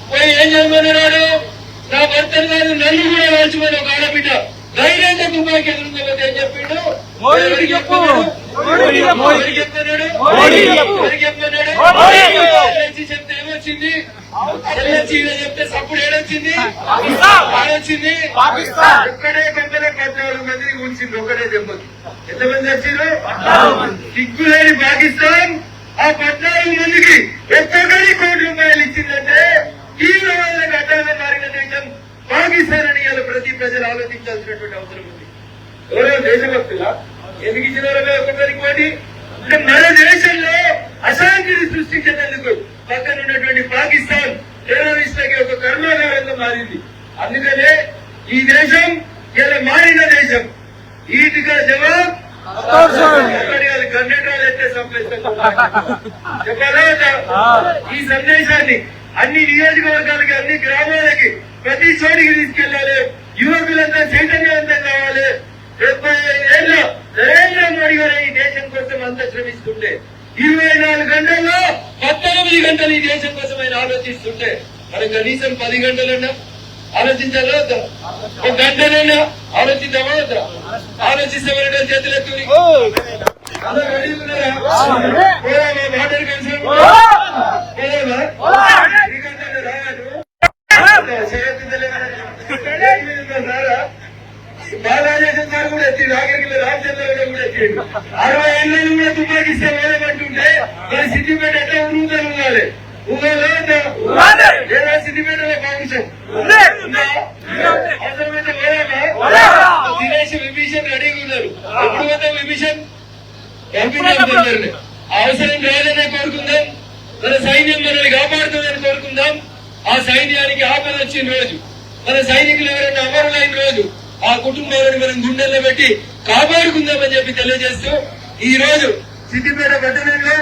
పోయి ఏం చేయమన్నాడు, నా భర్తను కాదు నన్ను కూడా కాల్చుమని ఒక ఆడబిడ్డ ధైర్యంగా తుపాకి ఎదురుందని ఏం చెప్పిండు, చెప్తే ఏమొచ్చింది, చెప్తే సప్పుడు ఏడొచ్చింది, ఆడొచ్చింది. ఒక్కడే దెబ్బలో 14 మందిని ఉంచింది, ఒక్కడే దెబ్బకి. ఎంతమంది వచ్చారు? సిగ్గులేని పాకిస్తాన్ ఆ 14 మందికి ఒక్కొక్కడి ₹1,00,00,000 ఇచ్చిందంటే తీవ్రమైన ఘటనగా మారిన దేశం పాకిస్తాన్ అని ప్రతి ప్రజలు ఆలోచించాల్సినటువంటి అవసరం ఉంది. ఎవరో దేశభక్తులా ఎందుకు ఇచ్చినారో ఒక్కొక్కరికి కోటి అంటే మన దేశంలో అశాంతిని సృష్టించేందుకు పక్కన ఉన్నటువంటి పాకిస్తాన్ టెర్రరిస్టులకి ఒక కర్మాగారంగా మారింది. అందుకనే ఈ దేశం ఇలా మారిన దేశం. వీటిగా జవాబు గంటలు ఎత్తే చెప్పాలా? ఈ సందేశాన్ని అన్ని నియోజకవర్గాలకి, అన్ని గ్రామాలకి, ప్రతి చోటికి తీసుకెళ్లాలి. యువకులంతా చైతన్యవంతం కావాలి. 75 ఏళ్ళ నరేంద్ర మోడీ గారు ఈ దేశం కోసం అంతా శ్రమిస్తుంటే 24 గంటల్లో 19 గంటలు ఈ దేశం కోసం ఆయన ఆలోచిస్తుంటే మనం కనీసం 10 గంటలన్నా ఆలోచించాలా వద్దా? ఒక గంటనైనా ఆలోచిద్దామా వద్దా? ఆలోచిస్తామనే చేతులెత్తుని వాటర్ కన్సర్న్ బాలరాజేశ్వర గారు కూడా ఎత్తి, నాగరికల రామచంద్ర కూడా ఎత్తిండు. 60 ఏళ్ళను కూడా తుపాకిస్తే వేయమంటుంటే మరి సిద్దిపేట ఎట్లా ఉరుగుతాను ఉండాలి? లేదా సిద్దిపేటలో కాంగ్రెస్ అవసరమైతే వేయాలా? దినేష్ విభీషణ్ రెడీగా ఉన్నారు. ఎప్పుడు పోతే విభీషణ్ పంపించారు. అవసరం లేదనే కోరుకుందాం. మన సైన్యం మనల్ని కాపాడుతుందని కోరుకుందాం. ఆ సైన్యానికి ఆపద వచ్చిన రోజు, మన సైనికులు ఎవరైనా అమరులైన రోజు ఆ కుటుంబాలను మనం గుండెల్లో పెట్టి కాపాడుకుందామని చెప్పి తెలియజేస్తూ ఈ రోజు సిద్దిపేట పట్టణంలో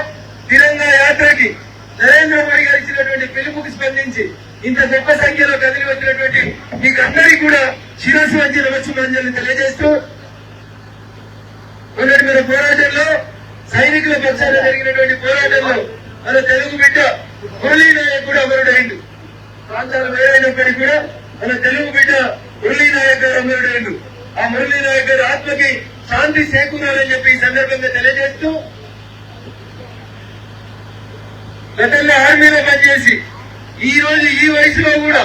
తిరంగా యాత్రకి నరేంద్ర మోడీ గారు ఇచ్చినటువంటి పిలుపుకి స్పందించి ఇంత గొప్ప సంఖ్యలో కదిలి వచ్చినటువంటి మీకు అందరికీ కూడా శిరస్సు వంచి నమస్సుమాంజలి తెలియజేస్తూ మొన్నటి మన పోరాటంలో సైనికుల పక్షాన జరిగినటువంటి పోరాటంలో మన తెలుగు బిడ్డ మురళీ నాయక్ కూడా అమరుడైండు. ప్రాంతాలు వేరైనప్పటికీ కూడా మన తెలుగు బిడ్డ మురళీ నాయక్ గారు అమరుడైండు. ఆ మురళీ నాయక్ గారి ఆత్మకి శాంతి చేకూరాలని చెప్పి ఈ సందర్భంగా తెలియజేస్తూ గతంలో ఆర్మీలో పనిచేసి ఈ రోజు ఈ వయసులో కూడా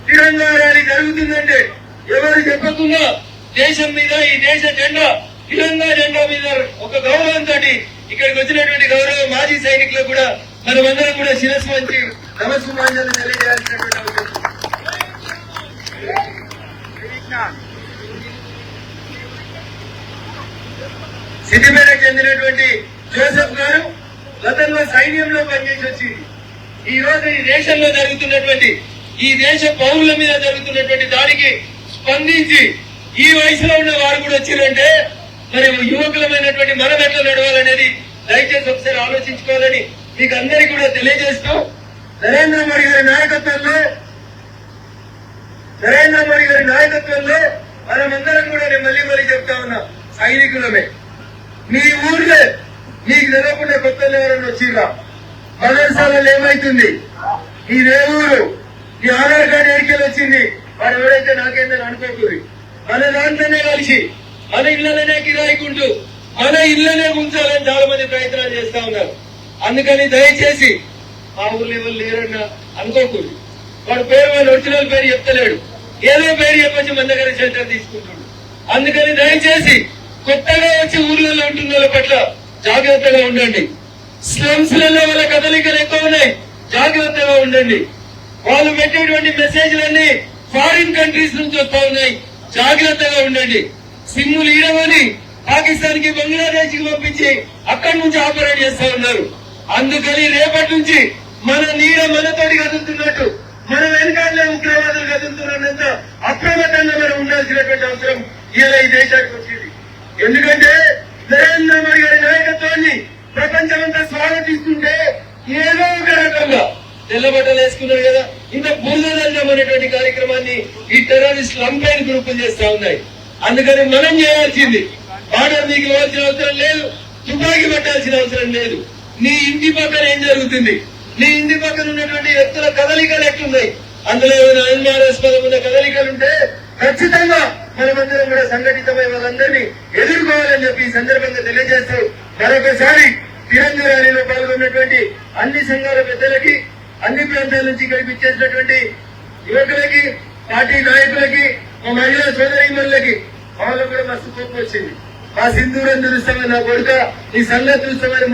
తిరంగా ర్యాలీ జరుగుతుందంటే ఎవరు చెప్పకుండా దేశం మీద ఈ దేశ జెండా తిరంగా జెండా మీద ఒక గౌరవంతో ఇక్కడికి వచ్చినటువంటి గౌరవ మాజీ సైనికులకు కూడా మనమందరం కూడా శిరస్సు వంచి నమస్సుమాంజలి తెలియజేయాల్సినటువంటి అవసరం. సిద్దిపేటకు చెందినటువంటి జోసెఫ్ గారు గతంలో సైన్యంలో పనిచేసి వచ్చింది. ఈ రోజు ఈ దేశంలో జరుగుతున్నటువంటి ఈ దేశ పౌరుల మీద జరుగుతున్నటువంటి దాడికి స్పందించి ఈ వయసులో ఉన్న వారు కూడా వచ్చిందంటే మరి యువకులమైనటువంటి మనం ఎట్లా నడవాలనేది దయచేసి ఒకసారి ఆలోచించుకోవాలని మీకు అందరికీ కూడా తెలియజేస్తూ నరేంద్ర మోడీ గారి నాయకత్వంలో మనమందరం కూడా నేను మళ్ళీ చెప్తా ఉన్నా, సైనికులమే. మీ ఊర్లే నీకు తెలియకుండా కొత్తలు ఎవరైనా వచ్చిర్రా? మదర్సాలలో ఏమైతుంది? ఈ రేవూరు ఈ ఆధార్ కార్డు ఎడికెళ్ళి వచ్చింది, వాడు ఎవరైతే నాకేందని అనుకోకూరి. మన దాంట్లోనే కలిసి మన ఇళ్లలోనే కిరాయికుంటూ మన ఇళ్లనే ఉంచాలని చాలా మంది ప్రయత్నాలు చేస్తా ఉన్నారు. అందుకని దయచేసి మా ఊర్లో ఎవరు లేరన్నా అనుకోకూడదు. వాడు పేరు వాళ్ళ ఒరిజినల్ పేరు చెప్తలేడు, ఏదో పేరు చెప్పొచ్చి మన దగ్గర సెంటర్ తీసుకుంటున్నాడు. అందుకని దయచేసి కొత్తగా వచ్చి ఊర్లలో ఉంటున్న వాళ్ళ పట్ల జాగ్రత్తగా ఉండండి. స్లమ్స్ లలో వాళ్ళ కదలికలు ఎక్కువ ఉన్నాయి, జాగ్రత్తగా ఉండండి. వాళ్ళు పెట్టేటువంటి మెసేజ్లన్నీ ఫారిన్ కంట్రీస్ నుంచి వస్తా ఉన్నాయి, జాగ్రత్తగా ఉండండి. సిమ్ములు ఈడమని పాకిస్తాన్ కి బంగ్లాదేశ్ కి పంపించి అక్కడి నుంచి ఆపరేట్ చేస్తా ఉన్నారు. అందుకని రేపటి నుంచి మన నీడ మనతోటి కదులుతున్నట్టు మన వెనకాలే ఉగ్రవాదులు కదులుతున్నంత అప్రమత్తంగా మనం ఉండాల్సినటువంటి అవసరం ఇలా ఈ దేశానికి వచ్చింది. ఎందుకంటే నరేంద్ర మోడీ గారి నాయకత్వాన్ని ప్రపంచమంతా స్వాగతిస్తుంటే ఏదో ఒక రకంగా తెల్లబట్టలు వేసుకున్నారు కదా, ఇంత బురదల్దాం అనేటువంటి కార్యక్రమాన్ని ఈ టెర్రరిస్ట్ లంపైన్ గ్రూపులు చేస్తా ఉన్నాయి. అందుకని మనం చేయాల్సింది బార్డర్ మీకు ఇవ్వాల్సిన అవసరం లేదు, తుపాకీ పట్టాల్సిన అవసరం లేదు. నీ ఇంటి పక్కన ఏం జరుగుతుంది, నీ ఇంటి పక్కన ఉన్నటువంటి వ్యక్తుల కదలికలు ఎట్లున్నాయి, అందులో ఏమైనా అనుమానాస్పదం ఉన్న కదలికలుంటే ఖచ్చితంగా మనమందరం కూడా సంఘటితమై వాళ్ళందరినీ ఎదుర్కోవాలని చెప్పి ఈ సందర్భంగా తెలియజేస్తూ మరొకసారి తిరంగ ర్యాలీలో పాల్గొన్నటువంటి అన్ని సంఘాల పెద్దలకి, అన్ని ప్రాంతాల నుంచి ఇక్కడికి ఇచ్చేసినటువంటి యువకులకి, పార్టీ నాయకులకి, మా మహిళా సోదరీమణులకి వాళ్ళకు కూడా మస్తు కోపం వచ్చింది. మా సింధూరం చూస్తామని నా కొడుక, నీ సంగతి చూస్తామని